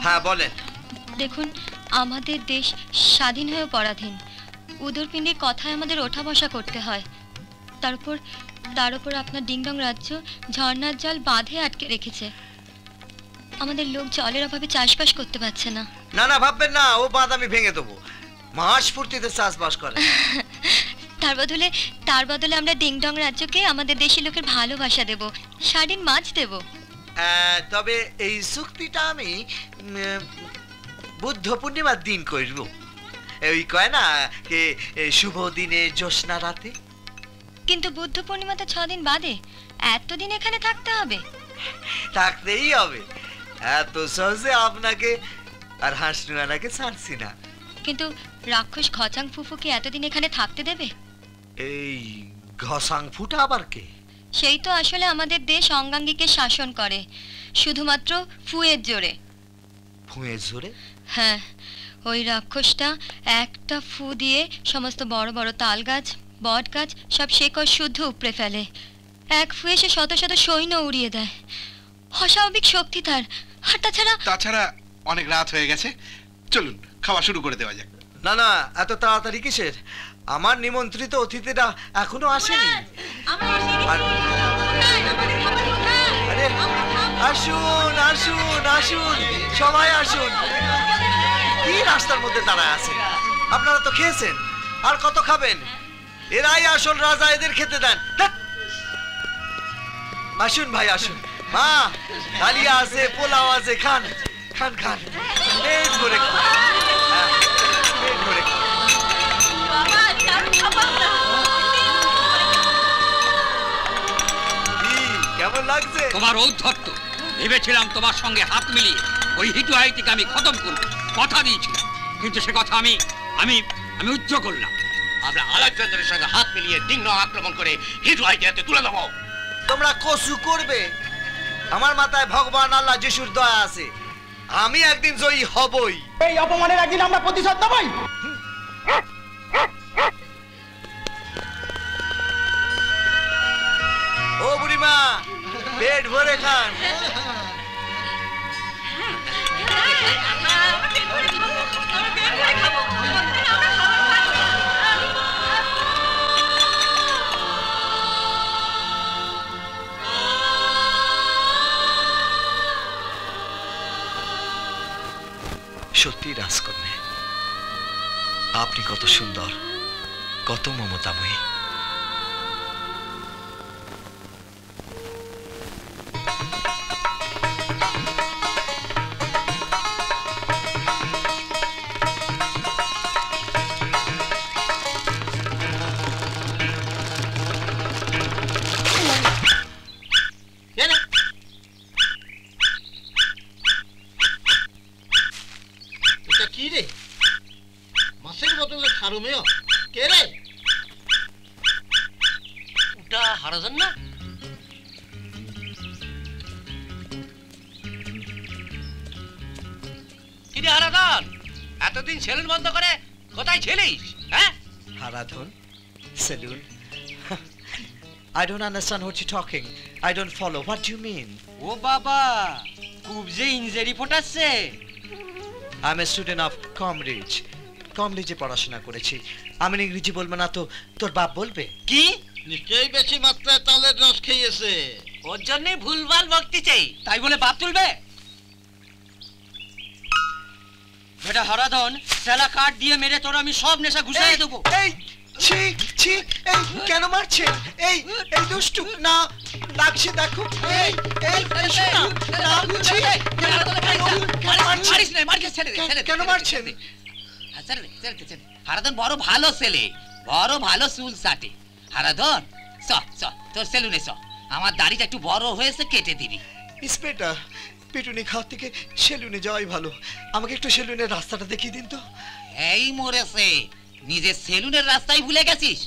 হ্যাঁ বলেন। দেখুন, আমাদের দেশ স্বাধীন হয়েও পরাধীন। উদরপিণ্ডের কথায় আমাদের ওঠা বসা করতে হয়। তার উপর আপনার ডিংডং রাজ্য ঝর্ণার জল বাঁধে আটকে রেখেছে। আমাদের লোক জলের অভাবে চাষবাস করতে পারছে না। না না, ভাববেন না, ও বাঁধ আমি ভেঙে দেবো। মাস ফুর্তিতে চাষবাস করে। তার বদলে আমরা ডিংডং রাজ্যকে আমাদের দেশি লোকের ভালোবাসা দেব, সারাদিন মাছ দেব। তবে এই চুক্তিটা আমি বুদ্ধ পূর্ণিমার দিন করব। ওই কয় না শুভ দিনে জ্যোৎস্না রাতে। কিন্তু বুদ্ধ পূর্ণিমা তো 6 দিন বাদে, এতদিন এখানে থাকতে হবে? থাকতেই হবে, এত সহজে আপনাকে আর হাসনুয়ানাকে ছাড়ছি না। কিন্তু রাক্ষস ঘচাং ফুফু কি এতদিন এখানে থাকতে দেবে? এই ঘসাং ফুটা আবার কে? সেই তো আসলে আমাদের দেশ অঙ্গাঙ্গিকে শাসন করে, শুধুমাত্র ফুয়ের জোরে। ফুয়ের জোরে? হ্যাঁ, ওই রাক্ষসটা একটা ফু দিয়ে সমস্ত বড় বড় তাল গাছ, বট গাছ সব শেকড় শুদ্ধ উপড়ে ফেলে। এক ফুয়ে সে শত শত সৈন্য উড়িয়ে দেয়। অস্বাভাবিক শক্তি তার। আর তাছাড়া অনেক রাত হয়ে গেছে, চলুন খাওয়া শুরু করে দেওয়া যাক। না না, এত তাড়াতাড়ি কিসের? আমার নিমন্ত্রিত অতিথিরা এখনো আসেনি। আরে আসুন আসুন আসুন, সবাই আসুন। কি রাস্তার মধ্যে দাঁড়ায় আছেন? আপনারা তো খেয়েছেন, আর কত খাবেন? এরাই আসল রাজা, এদের খেতে দেন। আসুন ভাই আসুন। মা, ডালিয়া আছে, পোলাও আছে, খান খান খান, পেট ভরে খান, পেট ভরে খান। কেমন লাগছে তোমার ঔদ্ধত্য? ভেবেছিলাম তোমার সঙ্গে হাত মিলিয়ে ওই হিটু হাইটিকে আমি খতম করব, কথা দিয়েছিলাম, কিন্তু সে কথা আমি আমি আমি উচ্চ করলাম। আমরা আলেকজান্ডারের সঙ্গে হাত মিলিয়ে ডিংডং আক্রমণ করে হিটু হাইটিকে হাতে তুলে দেবো। তোমরা কসু করবে? আমার মাথায় ভগবান আল্লাহ যিশুর দয়া আছে, আমি একদিন জয়ী হবই। এই অপমানের একদিন আমরা প্রতিশোধ নেবই। ও বুড়িমা, পেট ভরে খান। সত্যি রাজকন্যা, আপনি কত সুন্দর, কত মমতাময়ী। এতদিন সেলুন বন্ধ করে কোথায় ছিলিস? Haradhan, saloon? I don't understand what you're talking. I don't follow. What do you mean? ও বাবা, খুব যে ইনজারি ফোটাচ্ছে। I'm a student of Cambridge. Cambridge-এ পড়াশোনা করেছি। আমি ইংরেজি বলবো না তো তোর বাপ বলবে? কি? নিশ্চয়ই বেশি মাত্রায় তালের রস খেয়েছে, ওর জন্যই ভুলভাল বকতে চাই, তাই বলে বাপ তুলবে? বেটা হারাধন, সেলা কাট দিয়ে মেরে তোর আমি সব নেশা ঘুষিয়ে দেবো। এই ছি ছি, এই কেন মারছেন? এই এই দুষ্টু, না লাগছে দেখো। এই এই শোনা না, ছি, মারিস না, মারকে ছেড়ে দে, ছেড়ে দে। কেন মারছেন? ছেড়ে দে, ছেড়ে দে, ছেড়ে দে। হারাধন বড় ভালো ছেলে, বড় ভালো চুল সাটে। হারাধন চ চ, তোর সেলুনে চ, আমার দাড়িটা একটু বড় হয়েছে, কেটে দিবি। ইন্সপেক্টর, পিটুনি খাওয়ার থেকে সেলুনে যাওয়াই ভালো। আমাকে একটু সেলুনের রাস্তাটা দেখিয়ে দিন তো। এই মরেছে, নিজের সেলুনের রাস্তায় ভুলে গেছিস?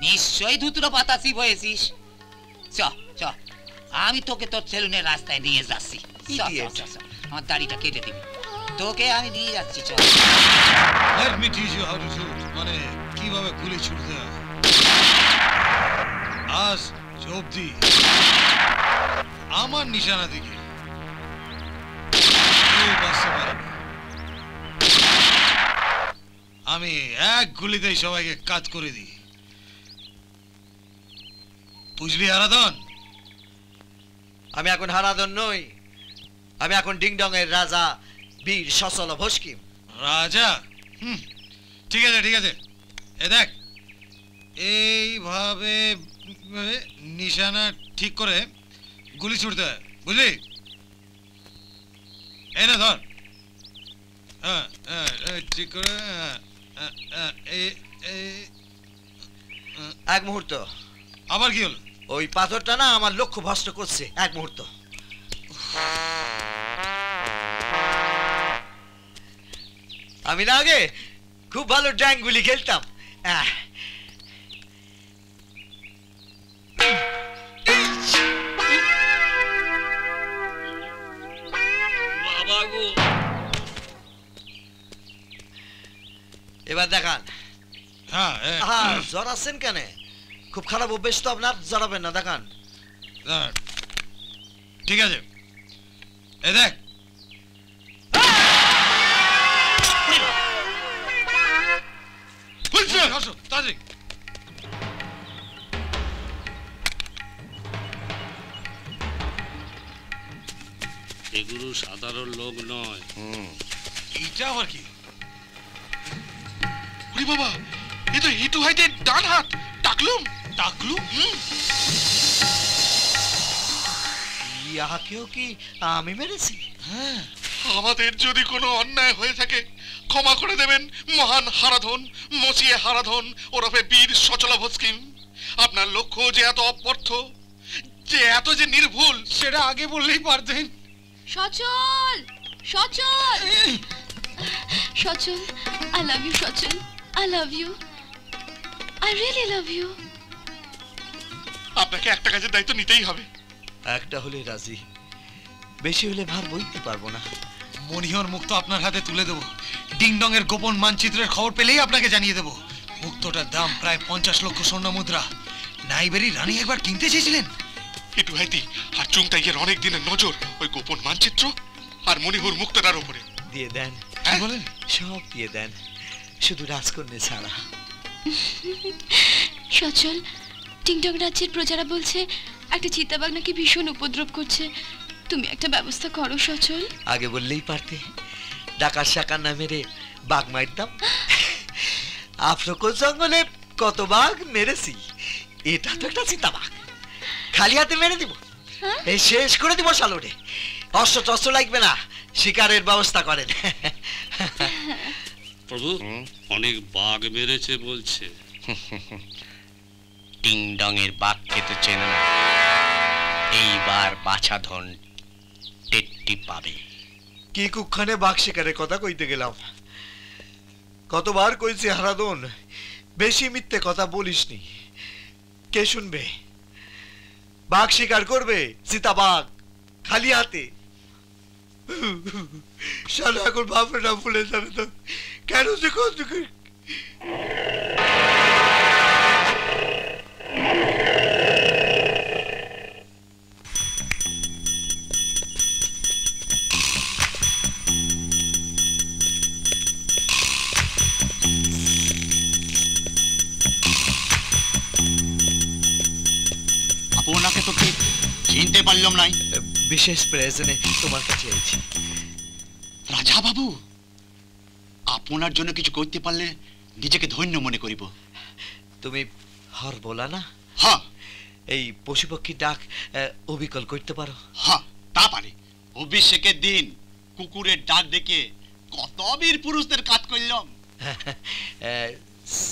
নিশ্চয়ই ধুতুরো বাতাসি বয়েছিস। চ চ, আমি তোকে তোর সেলুনের রাস্তায় নিয়ে যাচ্ছি। আমার দাড়িটা কেটে দিবি, তোকে আমি নিয়ে যাচ্ছি। চল। Let me teach you how to shoot, মানে কিভাবে গুলি ছুড়তে হয়। আজ অবধি আমার নিশানা দিকে কেউ বাঁচতে পারে আমি এক গুলিতেই সবাইকে কাজ করে দিই। বুঝলি হারাধন? আমি এখন হারাধন নই, আমি এখন ডিংডং এর রাজা বীর সচল ভস্কিম। রাজা? ঠিক আছে ঠিক আছে। এ দেখ, এইভাবে নিশানা ঠিক করে গুলি ছুটতে হয়, বুঝলি? এই না ধর, হ্যাঁ হ্যাঁ ঠিক করে। এক মুহূর্ত। আবার কি হলো? ওই পাথরটা না আমার লক্ষ্য ভ্রষ্ট করছে। এক মুহূর্ত। আমি না আগে খুব ভালো ড্যাঙ্গুলি খেলতাম। এবার দেখান। হ্যাঁ, জড়াচ্ছেন কেন? খুব খারাপ অভ্যেস তো আপনার, জড়াবেন না। দেখান। ঠিক আছে, এ দেখ। এগুলো সাধারণ লোক নয়। এইটা আবার কি? ওরে বাবা, এ তো হিটু হাইটের ডান হাত, টাকলুম। টাকলুম? ইয়াকেও কি আমি মেরেছি? হ্যাঁ, আমাদের যদি কোনো অন্যায় হয়ে থাকে ক্ষমা করে দেবেন মহান হারাধন, মসিয়ে হারাধন ওরফে বীর সচল ভস্কিম। আপনার লক্ষ্য যে এত অপর্থ, যে এত যে নির্ভুল, সেটা আগে বললেই পারতেন। সচল, সচল, সচল, I love you, সচল, I love you, I really love you. আপনাকে একটা কাজের দায়িত্ব নিতেই হবে। একটা হলে রাজি, বেশি হলে ভার বইতে পারবো না। মনিহর মুক্ত আপনার হাতে তুলে দেবো। ডিংডং এর গোপন মানচিত্রের খবর পেলেই আপনাকে জানিয়ে দেবো। মুক্তটার দাম প্রায় 50 লক্ষ স্বর্ণ মুদ্রা। নাইবেরি রানী একবার কিনতে চেয়েছিলেন। হিটু হাইতি আর চুংটাইয়ের অনেক দিনের নজর ওই গোপন মানচিত্র আর মনিহুর মুক্তটার উপরে। দিয়ে দেন। কি বলেন? সব দিয়ে দেন, শুধু রাজকন্যা ছাড়া। সচল, ডিংডং রাজ্যের প্রজারা বলছে একটা চিতাবাঘ নাকি ভীষণ উপদ্রব করছে। তুমি একটা ব্যবস্থা করো সচল। আগে বললেই পারতে, ডাকার শাকার না মেরে বাঘ মারতাম। আফ্রিকার জঙ্গলে কত বাঘ মেরেছি, এটা তো একটা চিতাবাঘ। খালি হাতে মেরে দিব, এই শেষ করে দিব সালোরে। অস্ত্র টস্ত্র লাগবে না, শিকারের ব্যবস্থা করেন। প্রভু, অনেক বাঘ মেরেছে বলছে। ডিংডং এর বাঘ খেতে চেনে না, এইবার বাছাধন টেট্টি পাবে। কি কুক্ষণে বাঘ শিকারের কথা কইতে গেলাম। কতবার কইছি হারাধন, বেশি মিথ্যে কথা বলিসনি। কে শুনবে? বাঘ শিকার করবে চিতাবাঘ খালি হাতে। শালা এখন ভাবনা ভুলে যাবে তো কেন যে কষ্ট করি। আপনাকে তো ঠিক চিনতে পারলাম নাই। বিশেষ প্রয়োজনে তোমার কাছে আইছি। রাজা বাবু, আপনার জন্য কিছু করতে পারলে নিজেকে ধন্য মনে করিব। তুমি হর বলা না? হ্যাঁ। এই পশু পক্ষী ডাক অবিকল করতে পারো? হ্যাঁ, তা পারে। অভিষেকের দিন কুকুরের ডাক ডেকে কত বীর পুরুষদের কাজ করলাম।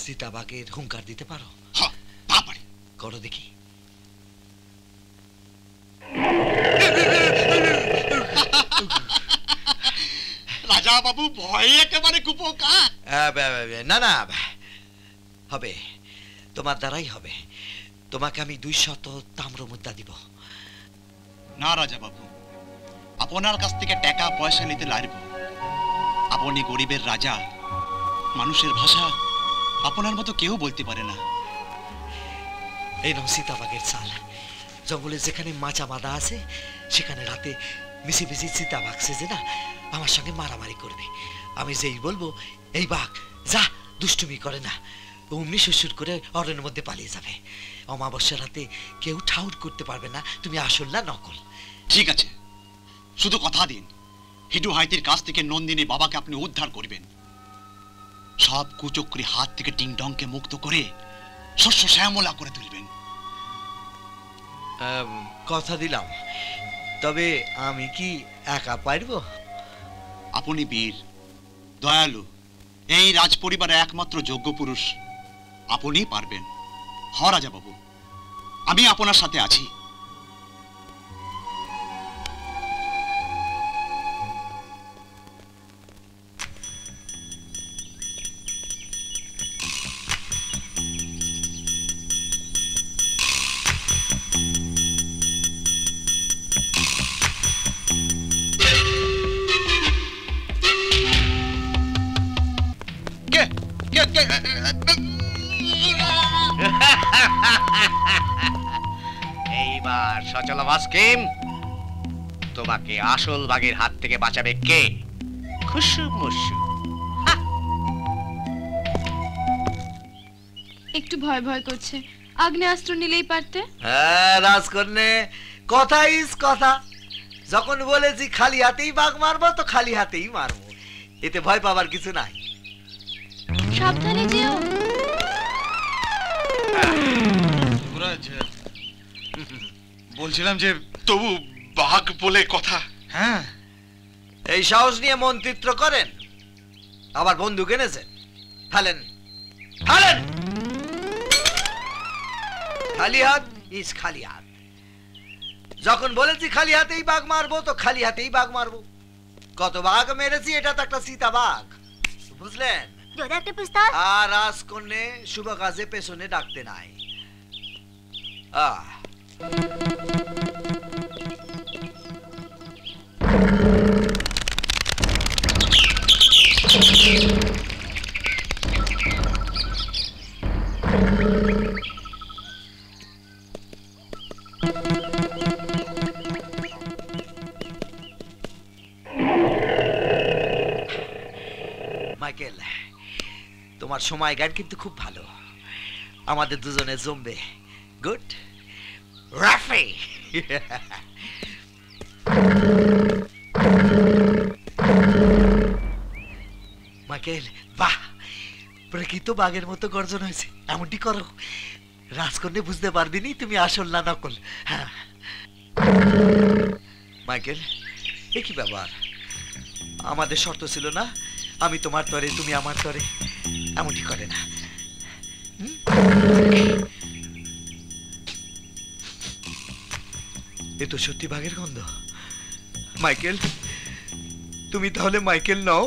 সীতাবাগের হুঙ্কার দিতে পারো? হ্যাঁ, তা পারে। করো দেখি। রাজা বাবু ভয়ে একেবারে কুপোকার। না না, হবে, তোমার দ্বারাই হবে। তোমাকে আমি 200 তাম্র মুদ্রা দিব। না রাজা বাবু, আপনার কাছ থেকে টাকা পয়সা নিতে লারব। আপনি গরিবের রাজা, মানুষের ভাষা আপনার মতো কেউ বলতে পারে না। এই নাও সীতাবাগের চাল। জঙ্গলে যেখানে মাচা বাঁধা আছে সেখানে রাতে মিশি মিশি চিতাবাঘ সেজে না আমার সঙ্গে মারামারি করবে। আমি যেই বলবো এই বাঘ যা দুষ্টুমি করে না, অমনি শ্বশুর করে অরণ্যের মধ্যে পালিয়ে যাবে। অমাবস্যার রাতে কেউ ঠাউর করতে পারবে না তুমি আসল না নকল। ঠিক আছে, শুধু কথা দিন হিটু হাইতির কাছ থেকে নন্দিনী বাবাকে আপনি উদ্ধার করবেন। সব কুচক্রি হাত থেকে ডিংডংকে মুক্ত করে শস্য শ্যামলা করে তুলবেন। কথা দিলাম, তবে আমি কি একা পারব? আপনি বীর, দয়ালু, এই রাজ পরিবারের একমাত্র যোগ্য পুরুষ। আপনিই পারবেন। হ রাজা বাবু, আমি আপনার সাথে আছি। এইবার সচল ভাস্কিম, তোমাকে আসল বাঘের হাত থেকে বাঁচাবে কে? খুশু মুশু। একটু ভয় ভয় করছে, আগ্নেয়াস্ত্র নিলেই পারতে। হ্যাঁ রাজকন্যে, কথা ইস কথা। যখন বলেছি খালি হাতেই বাঘ মারবো তো খালি হাতেই মারবো, এতে ভয় পাবার কিছু নাই। সাবধানে যেও। বলছিলাম যে তবু বাঘ বলে কথা। হ্যাঁ, এই সাহস নিয়ে মন্ত্রিত্ব করেন, আবার বন্দুক এনেছেন। ফেলেন ফেলেন। খালি হাত ইস খালি হাত। যখন বলেছি খালি হাতেই বাঘ মারবো তো খালি হাতেই বাঘ মারবো। কত বাঘ মেরেছি, এটা তো একটা সীতা বাঘ, বুঝলেন? আর রাজকন্যে শুভ কাজে পেছনে ডাকতে নাই। মাইকেল, তোমার সময় জ্ঞান কিন্তু খুব ভালো, আমাদের দুজনে জমবে। গুড রাফি। মাইকেল, বাহ, প্রকৃত বাঘের মতো গর্জন হয়েছে। এমনটি করো, রাজকন্যা বুঝতে পারবিনি তুমি আসল না নকল। হ্যাঁ মাইকেল, এ কি ব্যাপার? আমাদের শর্ত ছিল না আমি তোমার তরে তুমি আমার তরে? এমনটি করে না। এ তো সত্যি বাঘের গন্ধ। মাইকেল, তুমি তাহলে মাইকেল নও?